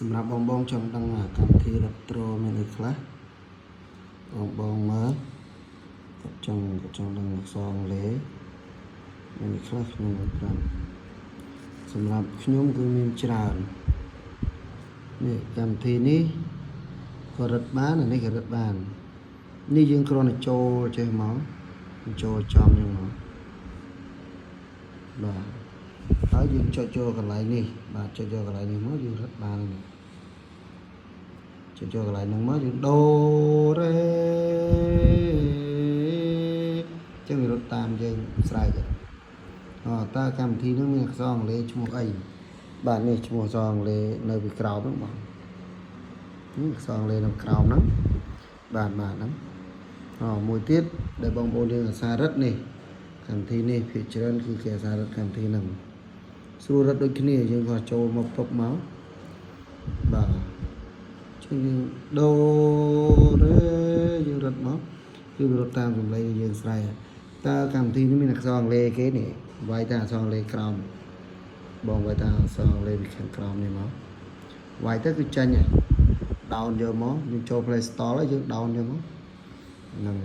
សម្រាប់បងចង់ដឹងកម្មវិធីរ៉ាប់ត្រូមានអីខ្លះបងមើលចង់ដឹងអក្សរអង់គ្លេសមានអីខ្លះខ្ញុំប្រាប់សម្រាប់ខ្ញុំគឺមានច្រើននេះកម្មវិធីនេះក៏រឹតបានអានេះក៏រឹតបាននេះយើងគ្រាន់តែចូលចេះមកចូលចំហ្នឹងមកបាទហើយយើងចុចចូលកន្លែងនេះបាទចុចចូលកន្លែងនេះមកយើងរឹតបានចុចចូលកន្លែងហ្នឹងមកយើងដូរ៉េចឹងវារត់តាមយើងស្រែកតើកម្មវិធីហ្នឹងមានអក្សរអង់គ្លេសឈ្មោះអីបាទនេះឈ្មោះអក្សរអង់គ្លេសនៅពីក្រោមហ្នឹងបងនេះអក្សរអង់គ្លេសនៅក្រោមហ្នឹងបាទហ្នឹងមួយទៀតដែលបងប្អូនយើងអាសាររឹតនេះកម្មវិធីនេះភាគច្រើនគឺគេអាសាររឹតកម្មវិធីហ្នឹងស្រួលរឹតដូចគ្នាយើងក៏ចូលមកពុកមកបាទជួយយើងដូរ៉េយើងរត់មកគឺវារត់តាមសំឡេងយើងស្រែកតើកម្មវិធីនេះមានអក្សរអង់គ្លេសគេនេះវាយតាអក្សរអង់គ្លេសក្រោមបងវាយតាអក្សរអង់គ្លេសពីខាងក្រោមនេះមកវាយទៅគឺចាញ់ហើយដោនយកមកយើងចូល Play Store ហើយយើងដោនយកមកហ្នឹង